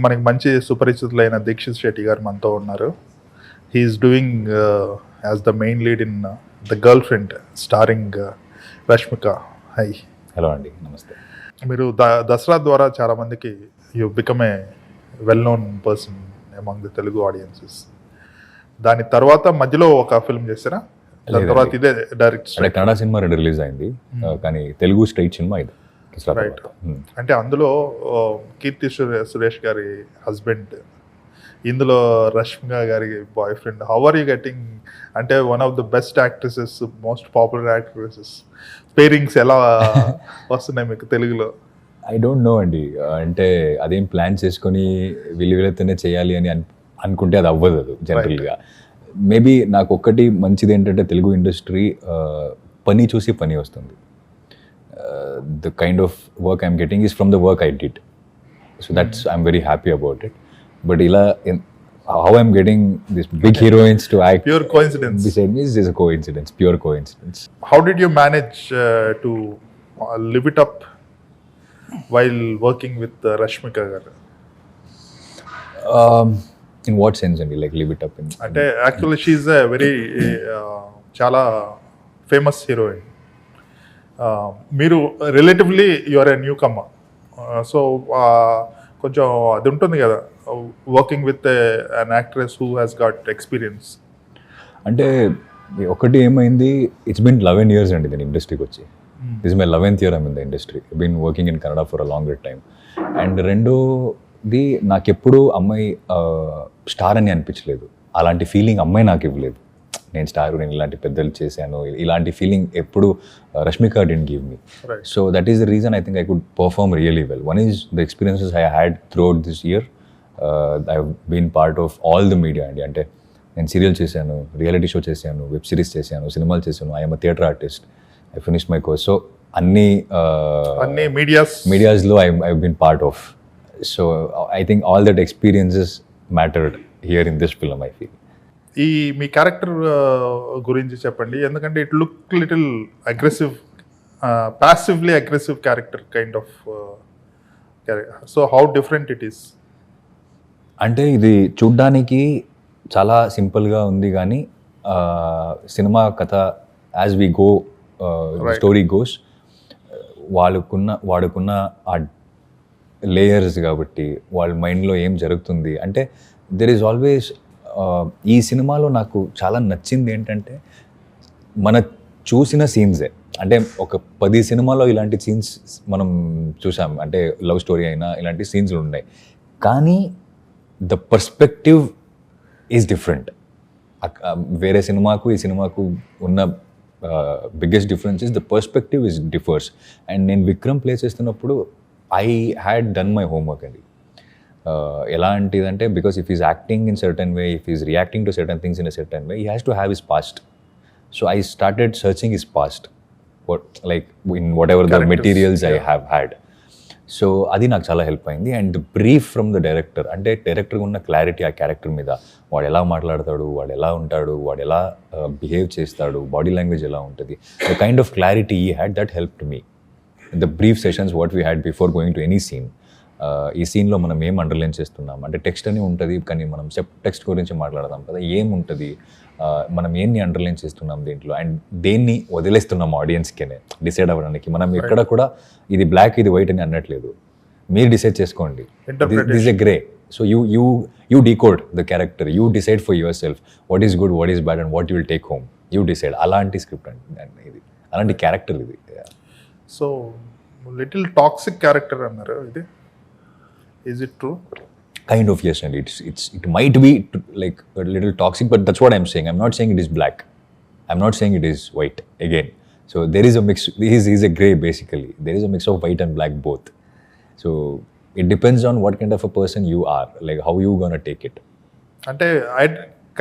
మనకి మంచి సుపరిచితులైన దీక్షిత్ శెట్టి గారు మనతో ఉన్నారు. He's doing as the main lead in the girl friend starring Rashmika. Hi. Hello అండి, నమస్తే. మీరు దసరా ద్వారా చాలామందికి you become a well known person among the Telugu audiences. దాని తర్వాత మధ్యలో ఒక ఫిల్మ్ చేస్తారా? దాని తర్వాత ఇదే డైరెక్ట్ కన్నడ సినిమా 2 రిలీజ్ అయింది, కానీ తెలుగు స్ట్రైట్ సినిమా ఇది. రైట్. అంటే అందులో కీర్తి సురేష్ గారి హస్బెండ్, ఇందులో రష్మిక గారి boyfriend. How are you getting, అంటే one of the best actresses, most popular actresses, pairings ఎలా వస్తున్నాయి మీకు తెలుగులో? ఐ డోంట్ నో అండి. అంటే అదేం ప్లాన్ చేసుకొని వీళ్ళతోనే చేయాలి అని అనుకుంటే అది అవ్వదు. అది జనరల్గా మేబీ నాకు ఒక్కటి మంచిది ఏంటంటే తెలుగు ఇండస్ట్రీ పని చూసి పని వస్తుంది. The kind of work I'm getting is from the work I did. So I'm very happy about it. But how I'm getting these big heroines to act pure coincidence beside me is a coincidence, pure coincidence. How did you manage to live it up while working with Rashmika garu? In what sense అండి? Like live it up in? అంటే actually she is a very చాలా famous heroine. మీరు relatively your a newcomer, so కొంచెం అది ఉంటుంది కదా, working with an actress who has got experience. అంటే ఒకటి ఏమైంది, ఇట్స్ బిన్ 11 years అండి నేను ఇండస్ట్రీకి వచ్చి. This my 11th year I'm in the industry. Been working in Kannada for a longer time. And రెండోది, నాకెప్పుడు అమ్మాయి స్టార్ అని అనిపించలేదు. అలాంటి ఫీలింగ్ అమ్మాయి నాకు ఇవ్వలేదు. నేను స్టార్, నేను ఇలాంటి పెద్దలు చేశాను, ఇలాంటి ఫీలింగ్ ఎప్పుడు Rashmika didn't give me. So that is the reason I think I could perform really well. One is the experiences I had throughout this year. I've been part of all the media అండి. అంటే నేను serial చేశాను, reality show చేశాను, web series చేశాను, సినిమాలు చేశాను. I'm a theatre artist. I finish my course. So అన్ని మీడియాస్లో I been part of. So I think all that experiences mattered here in this film I feel. ఈ మీ character గురించి చెప్పండి, ఎందుకంటే it look little aggressive, passively aggressive character kind of. So how different it is? అంటే ఇది చూడ్డానికి చాలా సింపుల్గా ఉంది, కానీ సినిమా కథ as we go story goes వాడుకున్న ఆ లేయర్స్ కాబట్టి వాళ్ళ మైండ్లో ఏం జరుగుతుంది అంటే దెర్ ఈజ్ ఆల్వేస్. ఈ సినిమాలో నాకు చాలా నచ్చింది ఏంటంటే మన చూసిన సీన్సే. అంటే ఒక 10 సినిమాలో ఇలాంటి సీన్స్ మనం చూసాం, అంటే లవ్ స్టోరీ అయినా ఇలాంటి సీన్స్లు ఉన్నాయి, కానీ ద పర్స్పెక్టివ్ ఈజ్ డిఫరెంట్. వేరే సినిమాకు ఈ సినిమాకు ఉన్న biggest difference is the perspective is differs. And నేను విక్రమ్ ప్లే చేస్తున్నప్పుడు I had done my homework అండి. ఎలాంటిదంటే, because if is acting in certain way, if is reacting to certain things in a certain way, he has to have his past. So I started searching his past, like in what ever the materials I have had. So అది నాకు చాలా help అయింది. And the brief from the director, అంటే డైరెక్టర్గా ఉన్న clarity ఆ character మీద, వాడు ఎలా మాట్లాడతాడు, వాడు ఎలా ఉంటాడు, వాడు ఎలా బిహేవ్ చేస్తాడు, బాడీ లాంగ్వేజ్ ఎలా ఉంటుంది, the kind of clarity he had, that helped me. The brief sessions what we had before going to any scene. ఈ సీన్లో మనం ఏం అండర్లైన్ చేస్తున్నాం, అంటే టెక్స్ట్ అని ఉంటుంది, కానీ మనం టెక్స్ట్ గురించి మాట్లాడదాం కదా, ఏముంటుంది, మనం ఏంని అండర్లైన్ చేస్తున్నాం దీంట్లో, అండ్ దేన్ని వదిలేస్తున్నాం ఆడియన్స్కేనే డిసైడ్ అవ్వడానికి. మనం ఎక్కడ కూడా ఇది బ్లాక్ ఇది వైట్ అని అనట్లేదు, మీరు డిసైడ్ చేసుకోండి, this a grey. So you decode the character, you decide for your self what is good, what is bad, and what you will take home, you decide. అలాంటి స్క్రిప్ట్ అండి ఇది, అలాంటి character ఇది. So little toxic character అన్నారు ఇది. Is it true? Kind of, yes, and it might be like a little toxic, but that's what I'm saying. I'm not saying it is black. I'm not saying it is white again. So there is a mix. He's a gray basically. There is a mix of white and black both. So it depends on what kind of a person you are, like how you gonna take it. Ante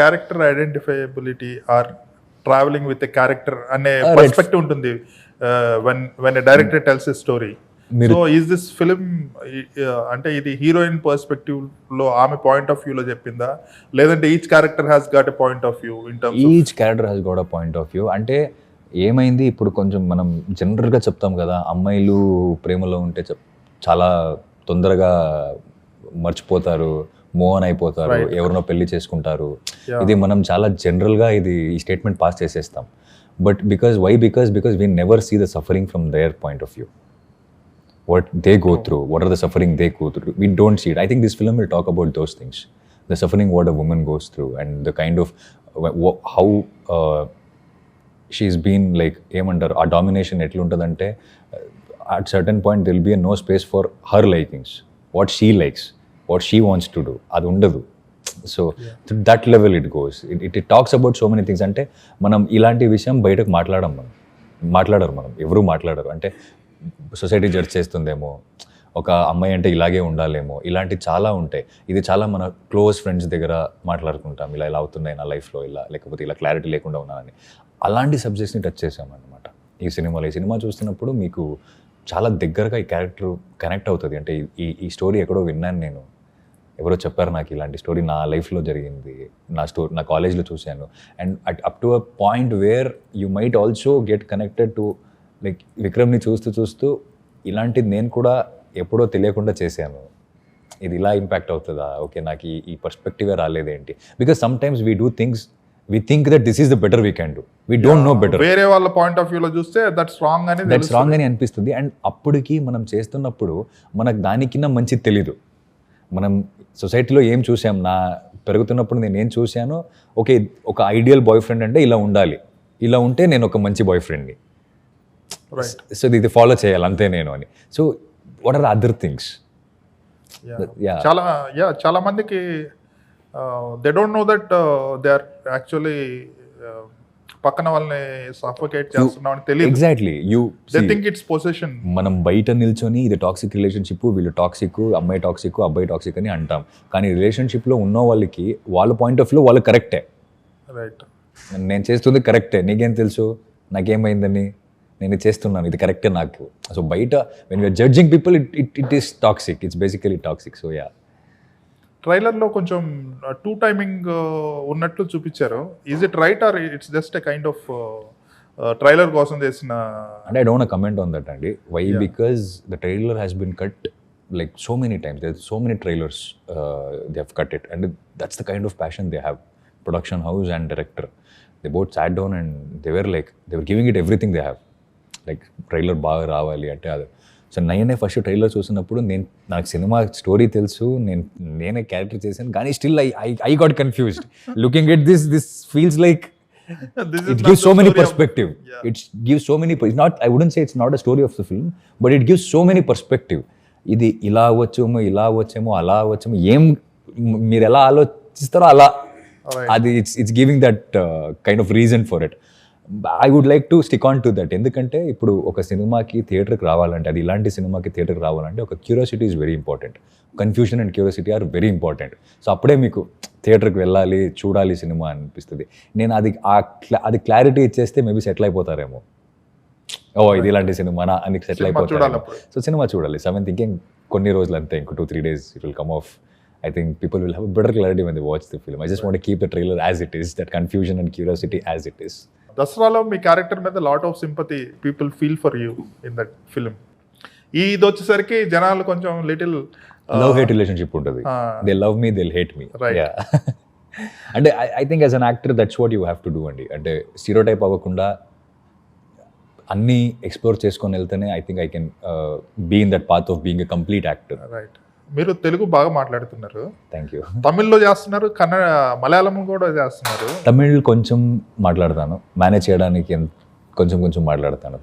character identifiability or traveling with a character ane perspective untundi when a director tells a story. So is this film అంటే ఇది heroine perspective లో ఆమె point of వ్యూలో చెప్పిందా, లేదంటే each character has got a point of view? Each character has got a point of view. అంటే ఏమైంది, ఇప్పుడు కొంచెం మనం జనరల్గా చెప్తాం కదా, అమ్మాయిలు ప్రేమలో ఉంటే చాలా తొందరగా మర్చిపోతారు, మూవ్ ఆన్ అయిపోతారు, ఎవరినో పెళ్లి చేసుకుంటారు. ఇది మనం చాలా జనరల్గా ఈ స్టేట్మెంట్ పాస్ చేసేస్తాం. But because we never see the suffering from their point of view. What they go through, what are the suffering they go through, we don't see it. I think this film will talk about those things, the suffering what a woman goes through, and the kind of how she's been like emantaru a domination etlu untadante at certain point there will be no space for her likings, what she likes, what she wants to do, adu undadu. So to that level it goes. It talks about so many things. అంటే మనం ఇలాంటి విషయం బయటకు మాట్లాడరు మనం ఎవరు మాట్లాడరు. అంటే సొసైటీ జడ్జ్ చేస్తుందేమో, ఒక అమ్మాయి అంటే ఇలాగే ఉండాలేమో, ఇలాంటి చాలా ఉంటాయి. ఇది చాలా మన క్లోజ్ ఫ్రెండ్స్ దగ్గర మాట్లాడుకుంటాం, ఇలా అవుతున్నాయి నా లైఫ్లో, ఇలా లేకపోతే ఇలా క్లారిటీ లేకుండా ఉన్నానని. అలాంటి సబ్జెక్ట్స్ని టచ్ చేసామన్నమాట ఈ సినిమాలో. ఈ సినిమా చూస్తున్నప్పుడు మీకు చాలా దగ్గరగా ఈ క్యారెక్టర్ కనెక్ట్ అవుతుంది. అంటే ఈ స్టోరీ ఎక్కడో విన్నాను నేను, ఎవరో చెప్పారు నాకు ఇలాంటి స్టోరీ నా లైఫ్లో జరిగింది, నా కాలేజ్లో చూశాను. And up to a point where you might also get connected to like విక్రమ్ని చూస్తూ ఇలాంటిది నేను కూడా ఎప్పుడో తెలియకుండా చేశాను, ఇది ఇలా ఇంపాక్ట్ అవుతుందా, ఓకే నాకు ఈ పర్స్పెక్టివే రాలేదేంటి. Because sometimes we do things we think that this is the better we can do, we don't know better. వేరే వాళ్ళ పాయింట్ ఆఫ్ వ్యూలో చూస్తే దట్స్ రాంగ్ అని అనిపిస్తుంది. అండ్ అప్పటికి మనం చేస్తున్నప్పుడు మనకు దానికన్నా మంచిది తెలీదు. మనం సొసైటీలో ఏం చూసాం, పెరుగుతున్నప్పుడు నేను ఏం చూశాను, ఓకే ఒక ఐడియల్ బాయ్ ఫ్రెండ్ అంటే ఇలా ఉండాలి, ఇలా ఉంటే నేను ఒక మంచి బాయ్ ఫ్రెండ్ని, సో ఇది ఫాలో చేయాలి అంతే నేను అని. So what are the other things? చాలా మందికి they don't know that they are actually పక్కన వాళ్ళని సఫోకేట్ చేస్తున్నామని తెలియదు. Exactly, they think it's possession. మనం బయట నిల్చొని ఇది టాక్సిక్ రిలేషన్షిప్, వీళ్ళు టాక్సిక్, అమ్మాయి టాక్సిక్, అబ్బాయి టాక్సిక్ అని అంటాం. కానీ రిలేషన్షిప్లో ఉన్న వాళ్ళకి వాళ్ళ పాయింట్ ఆఫ్ వ్యూ వాళ్ళు కరెక్టే, రైట్, నేను చేస్తుంది కరెక్టే, నీకేం తెలుసు నాకేమైందని, నేను చేస్తున్నాను ఇది కరెక్టే నాకు. సో బయట when you're judging people it is toxic, it's basically toxic. So yeah, ట్రైలర్లో కొంచెం టూ టైమింగ్ ఉన్నట్లు చూపించారు. Is it right or it's just a kind of trailer కోసం చేసిన? అంటే I don't comment on that అండి. Why? Because the trailer has been cut like so many times. There's so many trailers they have cut it, and that's the kind of passion they have. Production house and director, they both sat down and they were giving it everything they have. Like trailer బాగా రావాలి అంటే అది. So నేనే first trailer చూసినప్పుడు నాకు cinema story తెలుసు, నేనే character చేశాను, కానీ still I got confused looking at this feels like it gives so many perspective. It gives so many, I wouldn't say it's not a story of the film, but it gives so many perspective. ఇది ఇలా అవ్వచ్చేమో, అలా అవ్వచ్చేమో, ఏం మీరు ఎలా ఆలోచిస్తారో అలా, అది it's giving that kind of reason for it. I would like to stick on to that. ఎందుకంటే ఇప్పుడు ఒక సినిమాకి థియేటర్కి రావాలంటే, అది ఇలాంటి సినిమాకి థియేటర్కి రావాలంటే ఒక curiosity is very important. Confusion and curiosity are very important. So అప్పుడే మీకు థియేటర్కి వెళ్ళాలి, చూడాలి సినిమా అనిపిస్తుంది. నేను అది క్లారిటీ ఇచ్చేస్తే మేబీ సెటిల్ అయిపోతారేమో, ఇది ఇలాంటి సినిమానా అని సెటిల్ అయిపోతారు. సో సినిమా చూడాలి. సో ఐ మీన్ థింకింగ్ కొన్ని రోజులు అంతే, ఇంకో 2-3 days it will come off. I think people will have a better clarity when they watch the film. I just want to keep the trailer as it is, that confusion and curiosity as it is. దసరాలో మీ character మీద lot of sympathy people feel for you in that film. ఇది వచ్చేసరికి జనాలు కొంచెం little love hate relationship ఉంటుంది. They love me, they hate me. అంటే I think as an actor that's what you have to do అండి. అంటే stereotype అవ్వకుండా అన్నీ ఎక్స్ప్లోర్ చేసుకొని వెళ్తేనే I think I can be in that path of being a complete actor. Right. మీరు తెలుగు బాగా మాట్లాడుతున్నారు. Thank you. తమిళ్లో చేస్తున్నారు, కన్నడ, మలయాళం కూడా చేస్తున్నారు. తమిళ్ కొంచెం మాట్లాడతాను, మేనేజ్ చేయడానికి కొంచెం మాట్లాడతాను.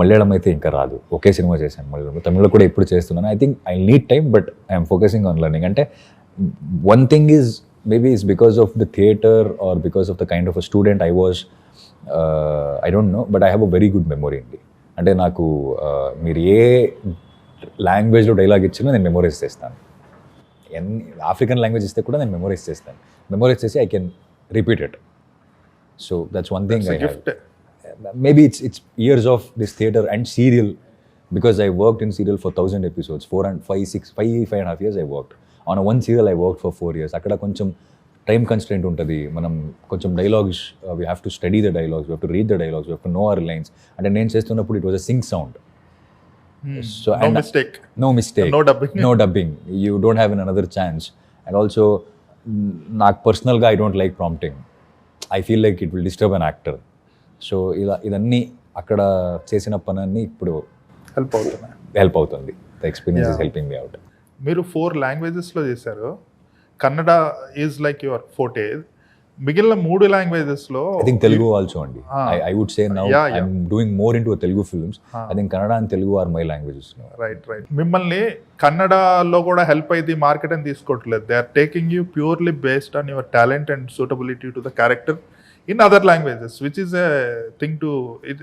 మలయాళం అయితే ఇంకా రాదు. ఒకే సినిమా చేశాను మలయాళంలో. తమిళ్లో కూడా ఇప్పుడు చేస్తున్నాను. I think I need time, but I'm focusing on learning. అంటే one thing is maybe it's because of the theatre or because of the kind of a student I was. I don't know, but I have a very good memory అండి. అంటే నాకు మీరు ఏ లాంగ్వేజ్లో dialogue ఇచ్చినా నేను memorise చేస్తాను. African language ఇస్తే కూడా నేను మెమొరైజ్ చేస్తాను. మెమొరైజ్ చేసి I can repeat it. So that's one thing I have. Maybe it's years of this theatre and serial, because I worked in serial for 1,000 episodes, 5.5 years I worked. On one serial I worked for 4 years. Akkada koncham time constraint untadi. Manam koncham dialogues, we have to study the dialogues, we have to read the dialogues, we have to know our lines. And nenu chestunappudu it was a sync sound. So No mistake. No mistake. No dubbing. No dubbing. You don't have another chance. And also, నాకు పర్సనల్గా I don't like prompting. I feel like it will disturb an actor. So ఇదన్నీ అక్కడ చేసిన పని ఇప్పుడు help అవుతుంది. The experience is helping me out. మీరు 4 లాంగ్వేజెస్లో చేశారు. Kannada is like your forte. మిగిలిన 3 లాంగ్వేజెస్లో ఐ థింక్ తెలుగు ఆల్సో అండి. I would say now I'm doing more into Telugu films. I think Kannada and Telugu are my languages. Right. మిమ్మల్ని కన్నడలో కూడా హెల్ప్ అయ్యి మార్కెట్ అని తీసుకోవట్లేదు. They are taking you purely based on your talent and suitability to the character in other languages, which is a thing to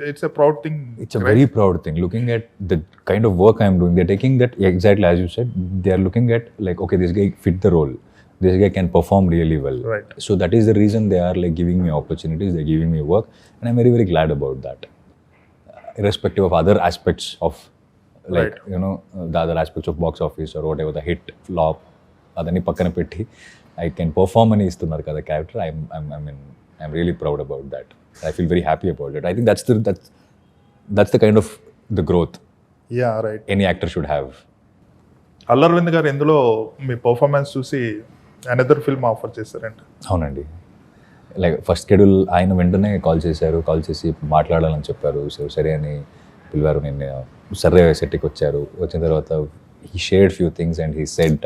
it's a proud thing. It's a very proud thing. Looking at the kind of work I am doing, they're taking that exactly as you said. They are looking at like, okay, this guy fit the role, this guy can perform really well. Right. So that is the reason they are like giving me opportunities, they're giving me work, and I'm very, very glad about that. Irrespective of other aspects of like right. You know, the other aspects of box office or whatever, the hit flop adani pakkana petti I can perform ani istunnaru kada character. I'm really proud about that. I feel very happy about it. I think that's the kind of the growth. Yeah, right. Any actor should have. అల్లరవింద్ గారు ఎందులో మీ performance చూసి another film offer చేశారంట. అవునండి. Like first schedule ఆయన వెంటనే call చేసి మాట్లాడాలని చెప్పారు. సరే అని పిలివారు. నేను సరే సెట్కి వచ్చారు. వచ్చిన తర్వాత he shared few things and he said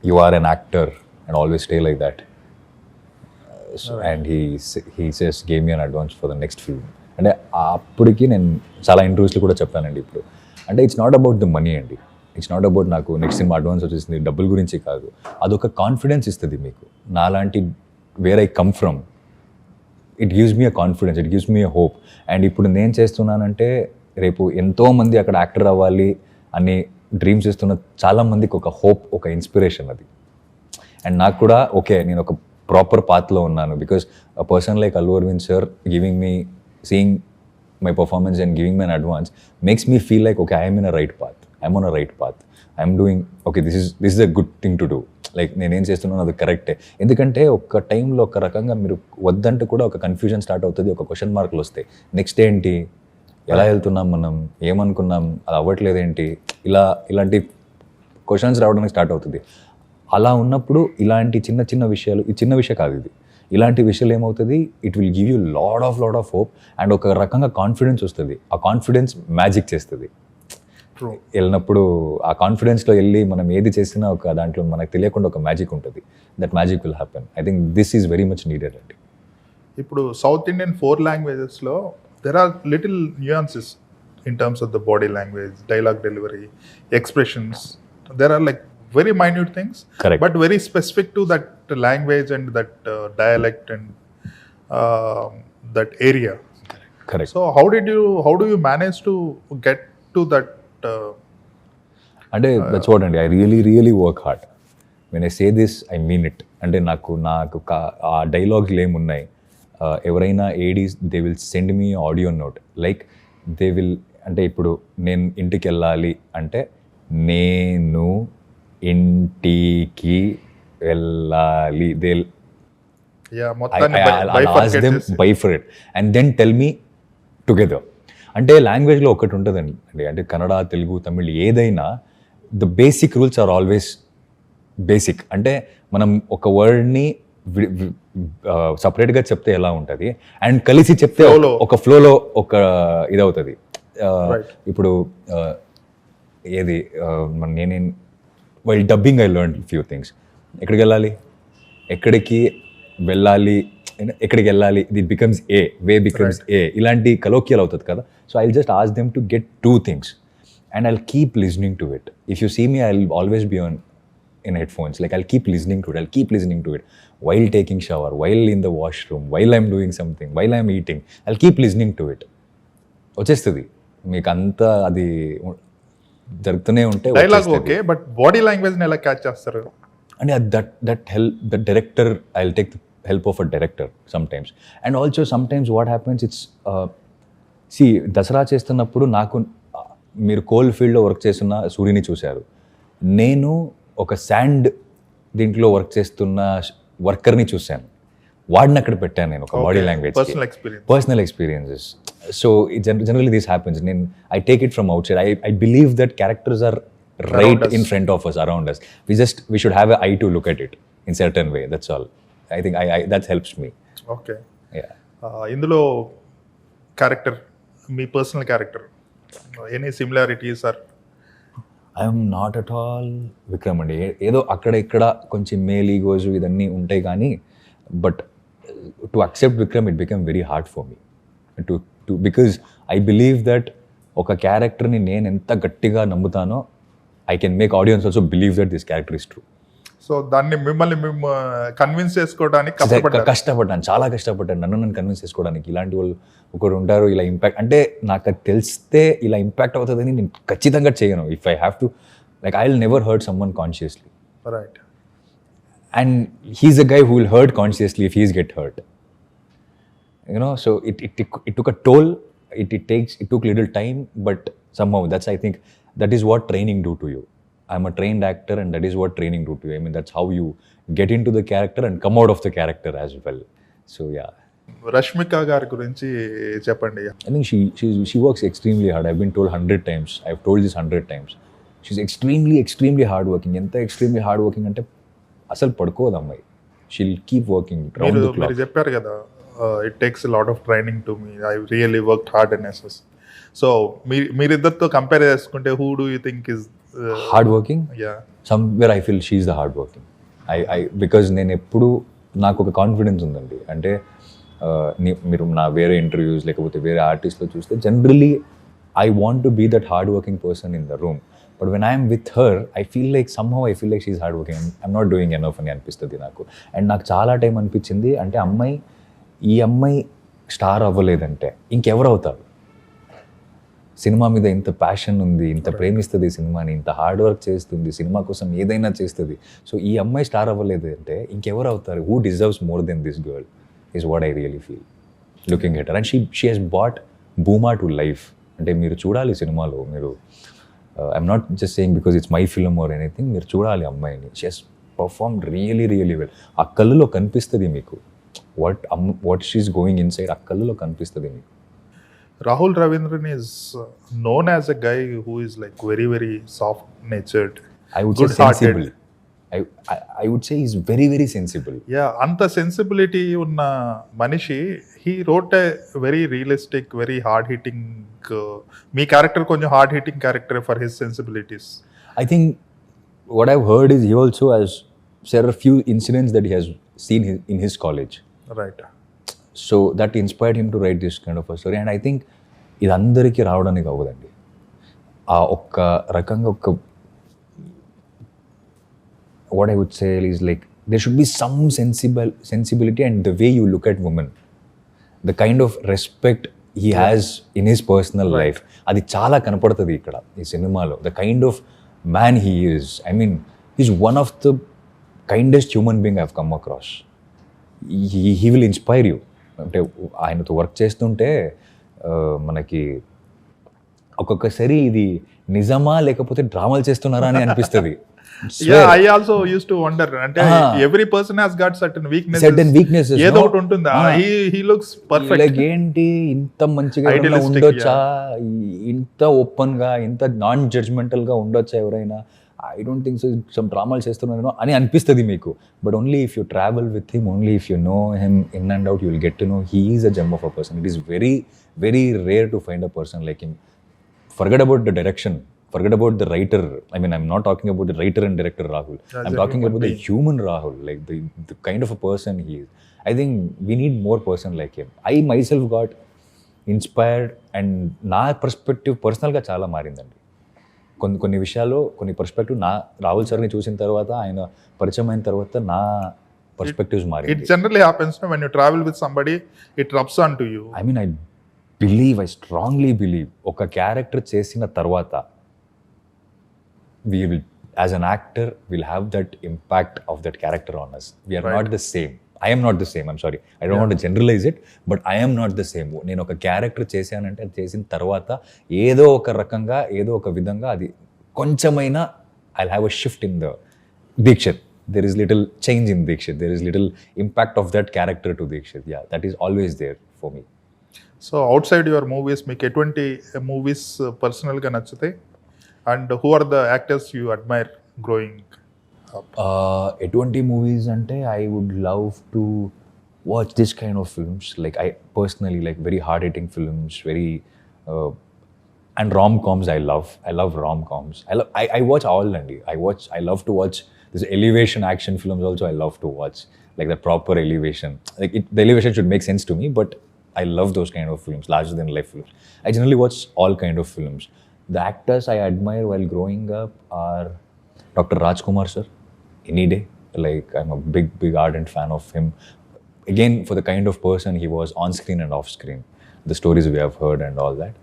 you are an actor and always stay like that. So, and he just gave me an advance for the next film. అంటే అప్పటికి నేను చాలా ఇంటర్వ్యూస్లో కూడా చెప్పానండి. ఇప్పుడు అంటే it's not about the money అండి. It's not about నాకు నెక్స్ట్ సినిమా అడ్వాన్స్ వచ్చేసింది డబ్బుల గురించి కాదు. అదొక కాన్ఫిడెన్స్ ఇస్తుంది మీకు. నాలాంటి where I come from, it gives me a confidence, it gives me a hope. And ఇప్పుడు నేను చేస్తున్నానంటే రేపు ఎంతోమంది అక్కడ యాక్టర్ అవ్వాలి అని డ్రీమ్స్ ఇస్తున్న చాలామందికి ఒక హోప్, ఒక ఇన్స్పిరేషన్ అది. అండ్ నాకు కూడా ఓకే నేను ఒక ప్రాపర్ పాత్లో ఉన్నాను. Because a person like Allu Aravind sir giving me, seeing my performance and giving me an advance makes me feel like okay I'm in a right path, I'm on a right path, I'm doing okay, this is a good thing to do. Like నేనేం చేస్తున్నాను అది కరెక్టే. ఎందుకంటే ఒక టైంలో ఒక రకంగా మీరు వద్దంటే కూడా ఒక కన్ఫ్యూజన్ స్టార్ట్ అవుతుంది, ఒక క్వశ్చన్ మార్కులు వస్తాయి. నెక్స్ట్ ఏంటి, ఎలా వెళ్తున్నాం, మనం ఏమనుకున్నాం, అది అవ్వట్లేదేంటి, ఇలాంటి క్వశ్చన్స్ రావడానికి స్టార్ట్ అవుతుంది. అలా ఉన్నప్పుడు ఇలాంటి చిన్న చిన్న విషయాలు, ఇది చిన్న విషయం కాదు, ఇలాంటి విషయాలు ఏమవుతుంది, it will give you lot of hope and ఒక రకంగా కాన్ఫిడెన్స్ వస్తుంది. ఆ కాన్ఫిడెన్స్ మ్యాజిక్ చేస్తుంది. వెళ్ళినప్పుడు ఆ కాన్ఫిడెన్స్లో వెళ్ళి మనం ఏది చేసినా ఒక దాంట్లో మనకు తెలియకుండా ఒక మ్యాజిక్ ఉంటుంది. That magic will happen. I think this is very much needed అండి. ఇప్పుడు సౌత్ ఇండియన్ 4 లాంగ్వేజెస్లో there are little nuances in terms of the body language, dialogue delivery, expressions. There are like very minute things. Correct. But very specific to that language and that dialect and that area. Correct. So how do you manage to get to that అంటే that's what అండి, I really work hard. When I say this, I mean it. అంటే నాకు ఆ డైలాగ్లు ఏమున్నాయి, ఎవరైనా Aedes they will send me audio note. Like they will, అంటే ఇప్పుడు నేను ఇంటికి వెళ్ళాలి అంటే నేను ఇంటికి వెళ్ళాలి, I'll ask them bifurcate it and then tell me together. అంటే లాంగ్వేజ్లో ఒకటి ఉంటుందండి, అంటే కన్నడ, తెలుగు, తమిళ్ ఏదైనా the basic rules are always basic. అంటే మనం ఒక వర్డ్ని సపరేట్గా చెప్తే ఎలా ఉంటుంది అండ్ కలిసి చెప్తే ఒక ఫ్లోలో ఒక ఇదవుతుంది. ఇప్పుడు ఏది నేనేం while dubbing I learn few things. ఎక్కడికి వెళ్ళాలి, దిట్ becomes a, way becomes a, ఇలాంటి కలోకియల్ అవుతుంది కదా. So I just ask them to get 2 things and I'll keep listening to it. If you see me, I'll always be in headphones. Like I'll keep listening to it while taking shower, while in the washroom, while I'm doing something, while I'm eating. I'll keep listening to it. వచ్చేస్తుంది మీకు అంతా, అది జరుగుతూనే ఉంటే. Dialogue okay, but body లాంగ్వేజ్ని ఎలా catch చేస్తారు? అంటే the director, I'll take the help of a director sometimes. And also sometimes what happens, it's Dasara చేస్తున్నప్పుడు నాకు, మీరు కోల్ ఫీల్డ్లో వర్క్ చేస్తున్న సూర్యుని చూశారు, నేను ఒక శాండ్ దీంట్లో వర్క్ చేస్తున్న వర్కర్ని చూశాను, వాడిని అక్కడ పెట్టాను నేను ఒక body language, personal experiences. So generally this happens. I take it from outside. I believe that characters are right in front of us, around us. We should have an eye to look at it in certain way. That's all. I think that helps me. Okay, Yeah. ఇందులో character, మీ personal character, any similarities are? I'm not at all Vikram అండి. ఏదో అక్కడ ఇక్కడ కొంచెం male egos ఇదన్నీ ఉంటాయి కానీ, but to accept Vikram it become very hard for me to because I believe that ఒక క్యారెక్టర్ని నేను ఎంత గట్టిగా నమ్ముతానో I can make audience also believe that this character is true. So దాన్ని మిమ్మల్ని కన్విన్స్ చేసుకోవడానికి కష్టపడ్డాను, చాలా కష్టపడ్డాను నన్ను కన్విన్స్ చేసుకోవడానికి. ఇలాంటి వాళ్ళు ఒకరు ఉంటారు ఇలా ఇంపాక్ట్, అంటే నాకు అది తెలిస్తే ఇలా ఇంపాక్ట్ అవుతుందని నేను ఖచ్చితంగా చేయను. If I have to, like I will never hurt someone consciously. Right. And he's a guy who will hurt consciously if he's get hurt. You know, so it took a toll. It took little time, but somehow I think that is what training do to you. I'm a trained actor, and that is what training do to you. I mean, that's how you get into the character and come out of the character as well. So yeah. Rashmika గారి గురించి చెప్పండి. I think she works extremely hard. I've been told 100 times. I've told this 100 times. She's extremely hard working. ఎంత extremely hard working అంటే అసలు పడుకోదు అమ్మాయి. She'll keep working round the clock. మీరు చెప్పారు కదా, it takes lot of training to me, I really worked hard and SS. So మీరిద్దరితో compare చేసుకుంటే who do you think is hard working? Yeah, somewhere I feel she is the hard working. I because నేను ఎప్పుడు నాకు ఒక confidence ఉందండి. అంటే మీరు నా వేరే ఇంటర్వ్యూస్ లేకపోతే వేరే ఆర్టిస్ట్లో చూస్తే generally I want to be that hard working person in the room. But when I am with her, I feel like she's hardworking. I'm not doing enough అని అనిపిస్తుంది నాకు. అండ్ నాకు చాలా టైం అనిపించింది, అంటే ఈ అమ్మాయి స్టార్ అవ్వలేదంటే ఇంకెవరు అవుతారు? సినిమా మీద ఇంత ప్యాషన్ ఉంది, ఇంత ప్రేమిస్తుంది సినిమాని, ఇంత హార్డ్ వర్క్ చేస్తుంది, సినిమా కోసం ఏదైనా చేస్తుంది. సో ఈ అమ్మాయి స్టార్ అవ్వలేదు అంటే ఇంకెవరు అవుతారు? Who deserves more than this girl is what I really feel looking at her. And she has brought Bhuma to life. అంటే మీరు చూడాలి సినిమాలో, మీరు I'm not just saying because it's my film or anything, మీరు చూడాలి అమ్మాయిని. She has performed really well. ఆ కళ్ళులో కనిపిస్తుంది మీకు what she's going inside, ఆ కళ్ళులో కనిపిస్తుంది మీకు. Rahul Ravindran is known as a guy who is like very soft natured. I would say sensible. I would say he's very sensible. Yeah, anta sensibility unna manishi, he wrote a very realistic, very hard hitting, me character konja hard hitting character for his sensibilities. I think what I've heard is he also has there are a few incidents that he has seen in his college. Right. So that inspired him to write this kind of a story. And I think ఇది అందరికీ రావడానికి అవ్వదండి. ఆ ఒక్క రకంగా ఒక what I would say is like there should be some sensibility and the way you look at women, the kind of respect he has in his personal life, అది చాలా కనపడుతుంది ఇక్కడ ఈ సినిమాలో. The kind of man he is, I mean he's one of the kindest human being I've come across. He will inspire you. అంటే ఆయనతో work చేస్తుంటే మనకి ఒక్కొక్కసారి ఇది నిజమా లేకపోతే డ్రామాలు చేస్తున్నారా అని అనిపిస్తుంది. Yeah, I also used to wonder. Ante every person has got certain weaknesses. ఏదో ఒకటి ఉంటుంది. He looks perfect. Like ఏంటి ఇంత మంచిగా ఉండొచ్చా, ఇంత ఓపెన్ గా, ఇంత నాన్ జడ్జ్మెంటల్ గా ఉండొచ్చా ఎవరైనా? I don't think so. Some డ్రామాలు చేస్తున్నాను అని అనిపిస్తుంది మీకు. But only if you travel with him, only if you know him in and out, you will get to know he is a gem of a person. It is very rare to find a person like him. Forget about the direction. Forget about the writer. I mean, I'm not talking about the writer and director Rahul. I'm talking about the human Rahul, like the kind of a person he is. I think we need more person like him. I myself got inspired and నా perspective పర్సనల్గా చాలా మారిందండి. కొన్ని విషయాల్లో కొన్ని perspective నా రాహుల్ సార్ని చూసిన తర్వాత, ఆయన పరిచయం అయిన తర్వాత నా పర్స్పెక్టివ్స్ మారింది. It generally happens when you travel with somebody, it rubs onto you. I mean, I strongly believe ఒక క్యారెక్టర్ చేసిన తర్వాత we will, as an actor, will have that impact of that character on us. We are not the same. I am not the same. I'm sorry. I don't want to generalize it, but I am not the same. నేను ఒక character చేశానంటే అది చేసిన తర్వాత ఏదో ఒక రకంగా, ఏదో ఒక విధంగా అది కొంచెమైనా I'll have a shift in the Deekshith. There is little change in Deekshith. There is little impact of that character to Deekshith. Yeah, that is always there for me. So outside your movies మీకు ఎటువంటి movies పర్సనల్గా నచ్చుతాయి and who are the actors you admire growing up? ఎటువంటి movies అంటే I would love to watch this kind of films like I personally like very hard hitting films very and rom-coms I love rom-coms. I watch all అండి. I love to watch this elevation action films also. I love to watch like the proper elevation, like the elevation should make sense to me, but I love those kind of films, larger than life films. I generally watch all kind of films. The actors I admire while growing up are Dr. Rajkumar sir, any day. Like I'm a big ardent fan of him. Again, for the kind of person he was on screen and off screen, the stories we have heard and all that.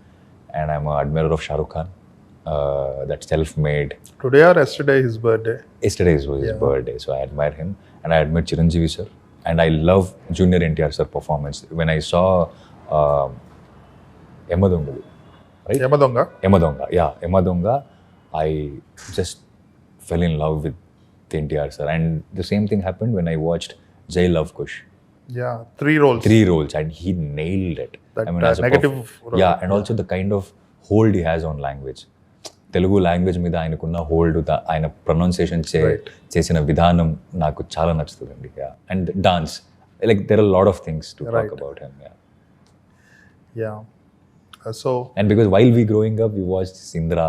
And I'm an admirer of Shah Rukh Khan. That's self-made. Today or yesterday his birthday? Yesterday was his birthday, so I admire him. And I admire Chiranjeevi sir. And I love Junior NTR sir performance. When I saw Emadonga, right? Emadonga, yeah, Emadonga, I just fell in love with NTR sir. And the same thing happened when I watched Jai Love Kush. Yeah, three roles and he nailed it. That as a negative role. Yeah, and also the kind of hold he has on language. Telugu language మీద ఆయనకున్న hold, ఆయన pronunciation చేసిన విధానం నాకు చాలా నచ్చుతుందండి. And dance, like there are lot of things to talk about him. So and because while we growing up we watched Sindra,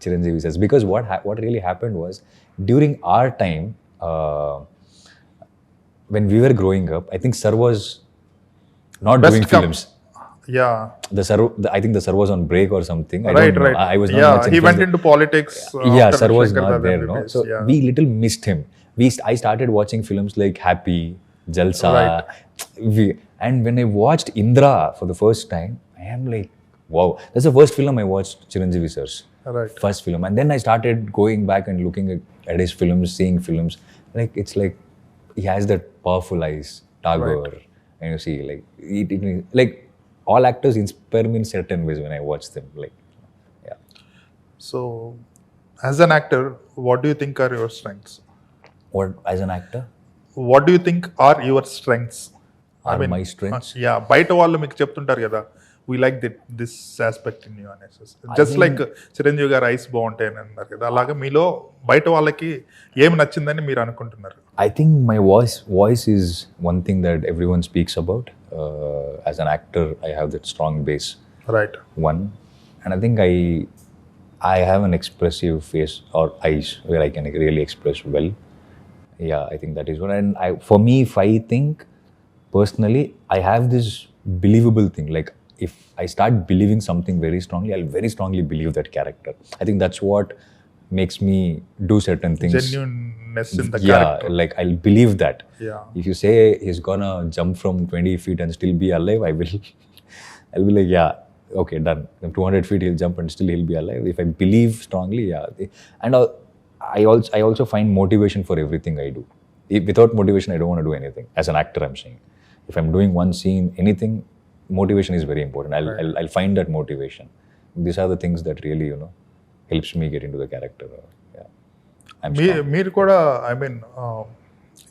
Chiranjeevi says, because what really happened was during our time when we were growing up, I think sir was not doing films. Yeah, I think the sir was on break or something. I right. don't know. I was not much he went into politics. Yeah, sir was not there, no. So we little missed him. I started watching films like Happy, Jalsa. Right. And when I watched Indra for the first time, I am like, wow, that's the first film I watched Chiranjeevi sir's. Right. First film. And then I started going back and looking at his films, seeing films. Like it's like he has that powerful eyes, Tagore. Right. And you see, like all actors inspire me in certain ways when I watch them. Like, yeah. So, as an actor, what do you think are your strengths? What, as an actor? What do you think are your strengths? Are my strengths? Yeah, బయట వాళ్ళు మీకు చెప్తుంటారు కదా, we like this aspect in you అనేసి. Just like Chiranjeevi గారు ice బాగుంటాయి అని అన్నారు కదా, అలాగే మీలో బయట వాళ్ళకి ఏమి నచ్చిందని మీరు అనుకుంటున్నారు? I think my voice is one thing that everyone speaks about. As an actor, I have that strong base. Right. One. And I think I have an expressive face or eyes where I can really express well. Yeah, I think that is one. And for me, if I think personally, I have this believable thing. Like if I start believing something very strongly, I'll very strongly believe that character. I think that's what makes me do certain things. Genuineness in the character. Like I'll believe that. Yeah. If you say he's gonna jump from 20 feet and still be alive, I'll be like, yeah, okay, done. From 200 feet he'll jump and still he'll be alive. If I believe strongly, yeah. And I also find motivation for everything I do. Without motivation, I don't want to do anything. As an actor, I'm saying, if I'm doing one scene, anything, motivation is very important. I'll find that motivation. These are the things that really, helps me get into the character. మీరు కూడా I mean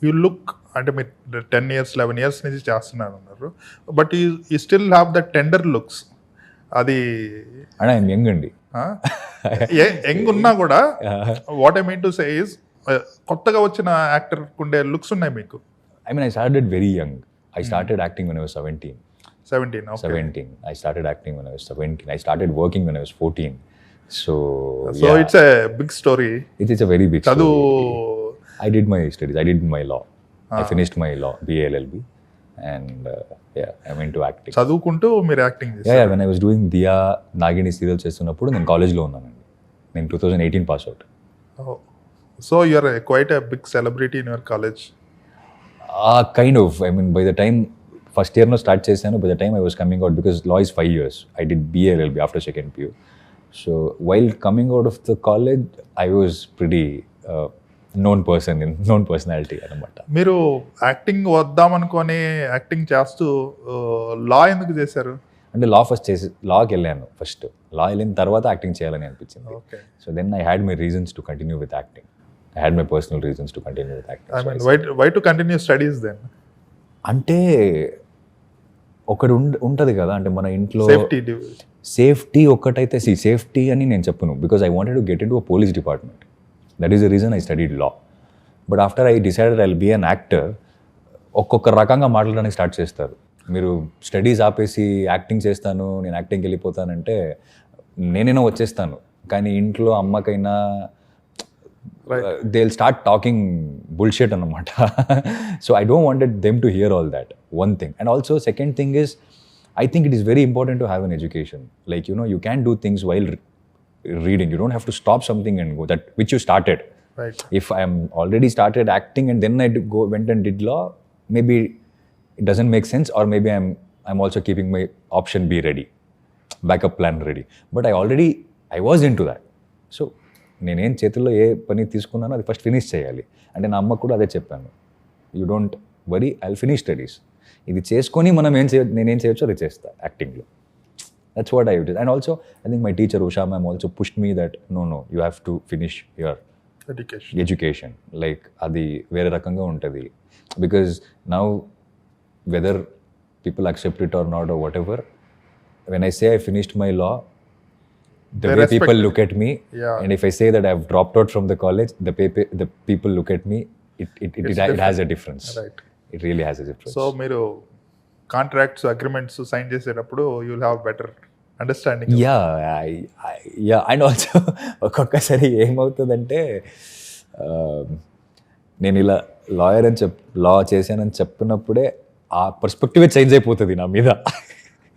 you look అంటే మీరు 10 years 11 years నుంచి చేస్తున్నారు అన్నారు, but you still have the tender looks. అది young అండి, young ఉన్నా కూడా what I mean to say is కొత్తగా వచ్చిన యాక్టర్ ఉండే లుక్స్ ఉన్నాయి మీకు. I mean, I started very young. I started acting when I was 17. 17, okay. 17. I started acting when I was 17. I started working when I was 14. So yeah. It's a big story. It's a very big story. I did my studies. I did my law. I finished my law, BA LLB, and I'm into acting. చదువుకుంటూ మీరు acting చేశారు? Yeah, when I was doing Diya, Nagini serial చేస్తున్నప్పుడు నేను కాలేజ్లో ఉన్నానండి. నేను 2018 pass out. So you are quite a big celebrity in your college. Kind of. I mean, by the time first year start చేశాను, by the time I was coming out, because law is 5 years. I did BA LLB after second PU. So while coming out of the college, I was pretty known personality అనమాట. మీరు acting వద్దామనుకొని acting చేస్తూ లా ఎందుకు చేశారు? అంటే లాకి వెళ్ళాను first. లా వెళ్ళిన తర్వాత acting చేయాలని అనిపించింది. Okay. So then I had my reasons to continue with acting. I had my personal reasons to continue with acting. I mean, why to continue studies then? అంటే ఒకటి ఉంటుంది కదా, అంటే మన ఇంట్లో సేఫ్టీ సేఫ్టీ ఒక్కటైతే సేఫ్టీ అని నేను చెప్పను, because I wanted to get into a police department. That is the reason I studied law. But after I decided I will be an actor, ఒక్కొక్క రకంగా మాట్లాడడానికి స్టార్ట్ చేస్తారు. మీరు స్టడీస్ ఆపేసి acting చేస్తాను, నేను యాక్టింగ్కి వెళ్ళిపోతానంటే నేనైనా వచ్చేస్తాను, కానీ ఇంట్లో అమ్మకైనా they will start talking bullshit అన్నమాట. So I don't wanted them to hear all that, one thing. And also second thing is, I think it is very important to have an education. Like, you know, you can do things while reading. You don't have to stop something and go, that which you started. Right. If I am already started acting and then I went and did law, maybe it doesn't make sense, or maybe I'm also keeping my option B ready, backup plan ready. But I was into that. So, నేనేం చేతుల్లో ఏ పని తీసుకున్నానో అది first finish చేయాలి. అంటే నా అమ్మకు కూడా అదే చెప్పాను, you don't worry, I will finish studies. ఇది చేసుకొని మనం నేనేం చేయొచ్చో అది చేస్తా యాక్టింగ్లో. That's what I did. And also I think my teacher Usha ma'am also pushed me that no you have to finish your education. Like అది వేరే రకంగా ఉంటుంది, because now whether people accept it or not or whatever, when I say I finished my law, the way people look at me, and if I say that I've dropped out from the college, the people look at me, it has a difference. Right. It really has a difference. So మీరు contracts agreements sign చేసేటప్పుడు you will have better understanding. Yeah and also ఒక్కొక్కసారి ఏమవుతుందంటే, నేను ఇలా lawyer అని లా చేశానని చెప్పినప్పుడే ఆ పర్స్పెక్టివే change అయిపోతుంది నా మీద.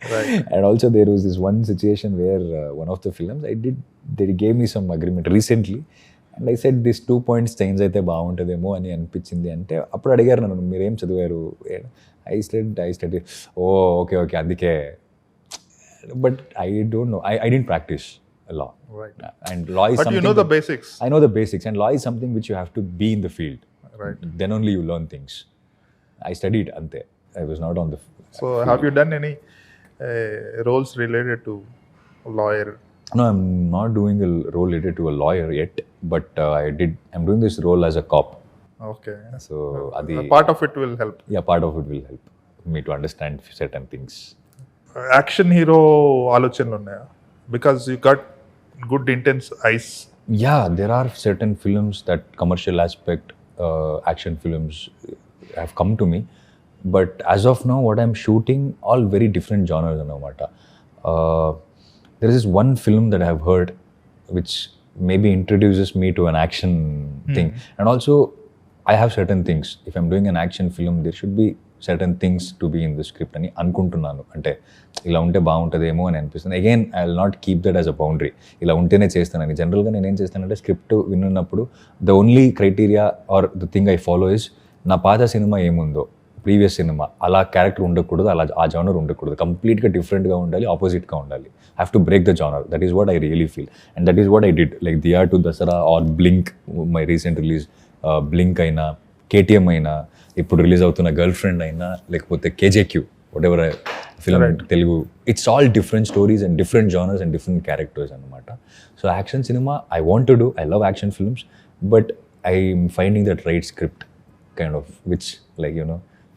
Right. And also there was this one situation where one of the films they gave me some agreement recently, and I said this 2 points change అయితే బాగుంటుందేమో అని అనిపించింది. అంటే అప్పుడు అడిగారు నన్ను, మీరేం చదివారు? I studied ఓకే అందుకే. But I don't know, I didn't practice law. Right. And law is but something, you know the basics. I know the basics, and law is something which you have to be in the field. Right. Then only you learn things. I studied ante, I was not on the so field. Have you done any roles related to lawyer? No, I'm not doing a role related to a lawyer yet, but I'm doing this role as a cop. Okay. So part of it will help. Yeah, part of it will help me to understand certain things. Action hero ఆలోచనలు ఉన్నాయా? Because you got good intense eyes. Yeah, there are certain films that commercial aspect, action films have come to me. But as of now, what I'm shooting, all very different genres anamata. There is this one film that I have heard, which maybe introduces me to an action thing. And also, I have certain things. If I'm doing an action film, there should be certain things to be in the script. అని అనుకుంటున్నాను. అంటే ఇలా ఉంటే బాగుంటుందేమో అని అనిపిస్తుంది. Again I will not keep that as a boundary. ఇలా ఉంటేనే చేస్తానని. జనరల్గా నేను ఏం చేస్తానంటే, స్క్రిప్ట్ విన్నప్పుడు the only criteria or the thing I follow is, నా పాత సినిమా ఏముందో, ప్రీవియస్ సినిమా, అలా క్యారెక్టర్ ఉండకూడదు, అలా ఆ జానర్ ఉండకూడదు, కంప్లీట్గా డిఫరెంట్గా ఉండాలి, ఆపోజిట్గా ఉండాలి. I have to break the genre. That is what I really feel, and that is what I did. Like Dia to Dasara or blink, my recent release blink అయినా, కేటీఎం అయినా, ఇప్పుడు రిలీజ్ అవుతున్న గర్ల్ఫ్రెండ్ అయినా, లేకపోతే KJQ, whatever film Telugu, it's all different stories and different genres and different characters అనమాట. So action సినిమా I want to do, I love action films, but I'm finding that right script kind of which like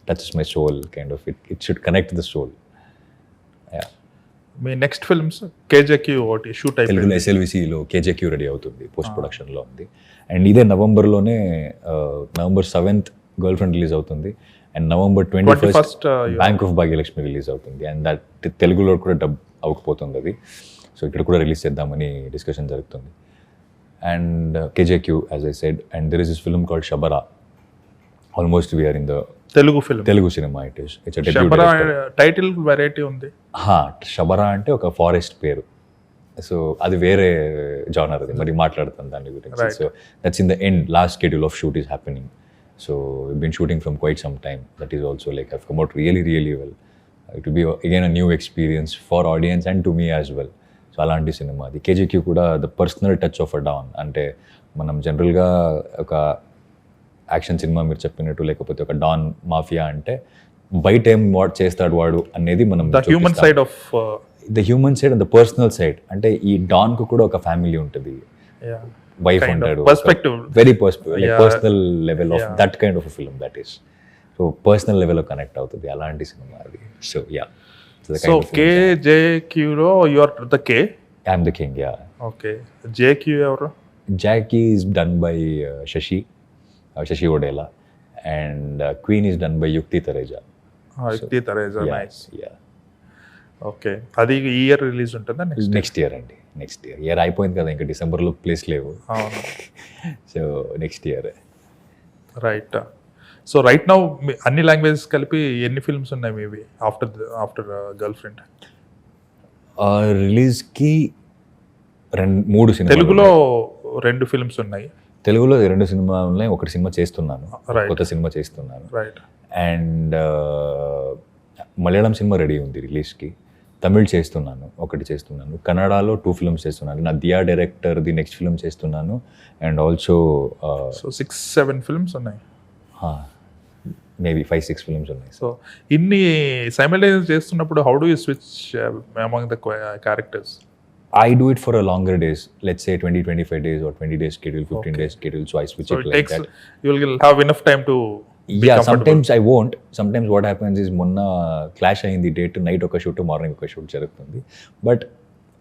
touches my soul, kind of. It should connect the soul. Yeah. మీ next films KJQ ఒకటి shoot అయిపోయింది, తెలుగులో ఎస్ఎల్విసిలో కేజేక్యూ ready అవుతుంది, post ప్రొడక్షన్లో ఉంది. And ఇదే నవంబర్లోనే November 7th girlfriend release అవుతుంది, and November 21st bank of Bhagyalakshmi release అవుతుంది. అండ్ దట్ తెలుగులో కూడా డబ్ అవ్వకపోతుంది అది. సో ఇక్కడ కూడా రిలీజ్ చేద్దామని డిస్కషన్ జరుగుతుంది. And KJQ, as I said, and there is this film called Shabara. Almost we're in the Telugu సినిమా. ఇట్స్ షబరా టైటిల్ వెరైటీ ఉంది. షబరా అంటే ఒక ఫారెస్ట్ పేరు. సో అది వేరే జానర్, అది మరి మాట్లాడతాను దాని గురించి. So that's in the end, last schedule of shoot is happening. So we've been shooting from quite some time. That is also like I've come out really, really well. It will be again a new experience for audience and to me as well. సో అలాంటి సినిమా అది. KGQ కూడా the personal touch of a don. అంటే మనం జనరల్గా ఒక action cinema మీరు చెప్పినట్టు, లేకపోతే ఒక డాన్ మాఫియా అంటే బయట ఏం వాడు చేస్తాడు వాడు అనేది మనం human side of the human side and the personal side. అంటే ఈ డాన్కు కూడా ఒక ఫ్యామిలీ ఉంటుంది, వైఫ్ ఉంటాడు, very personal level of that kind of film that is. So పర్సనల్ లెవెల్లో కనెక్ట్ అవుతుంది అలాంటి సినిమా అది. సో యా, సో KJQలో you are the K. I'm the king. Yeah. Okay. JQ ఎవరు? Jackie is done by Shashi Odela, and Queen is done by Yukti Tareja. యుక్తి Thareja. Nice. Yeah. Okay. అది ఈ ఇయర్ రిలీజ్ ఉంటుందా? Next year అండి. Next year అయిపోయింది కదా, ఇంకా డిసెంబర్లో ప్లేస్ లేవు. అవును. So next year. Right. So right now అన్ని లాంగ్వేజెస్ కలిపి ఎన్ని ఫిల్మ్స్ ఉన్నాయి మీవి ఆఫ్టర్ గర్ల్ ఫ్రెండ్? రిలీజ్కి 3 సినిమా. తెలుగులో 2 ఫిల్మ్స్ ఉన్నాయి. తెలుగులో 2 సినిమాలు ఉన్నాయి. ఒకటి సినిమా చేస్తున్నాను, Right. కొత్త సినిమా చేస్తున్నాను. Right. And Malayalam cinema ready ఉంది రిలీజ్కి. తమిళ్ ఒకటి చేస్తున్నాను. కన్నడలో 2 ఫిల్మ్స్ చేస్తున్నాను. నా దియా డైరెక్టర్ది నెక్స్ట్ ఫిల్మ్ చేస్తున్నాను. అండ్ ఆల్సో సో 6-7 ఫిల్మ్స్ ఉన్నాయి. మేబీ 5-6 ఫిల్మ్స్ ఉన్నాయి. సో ఇన్ని సైమల్టేనియస్ చేస్తున్నప్పుడు how do you switch among the characters? I do it for a longer days, let's say 20-25 days or 20 days schedule, 15 days schedule, so I switch So it it like takes, that. you will have enough time to be Yeah, comfortable. sometimes I won't. Sometimes what happens is మొన్న clash అయింది date, night ఒక shoot morning ఒక shoot జరుగుతుంది. But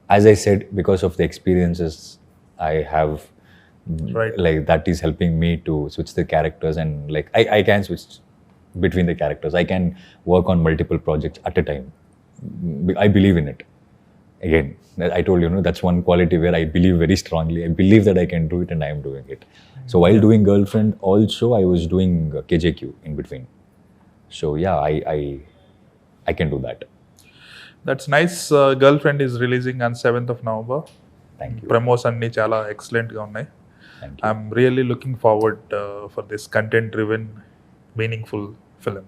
as I said, because of the experiences I have, Right. like that is helping me to switch the characters, and like I can switch between the characters. I can work on multiple projects at a time. I believe in it. Again, I told you, that's one quality where I believe very strongly. I believe that I can do it, and I am doing it. So while doing Girlfriend also, I was doing KJQ in between. So yeah, I can do that. That's nice. Girlfriend is releasing on 7th of November. Thank you. Promos అన్ని చాలా excellent గా ఉన్నాయి. Thank you. I'm really looking forward for this content driven meaningful film.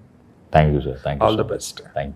Thank you, sir. Thank you. All so the much. best. Thank you.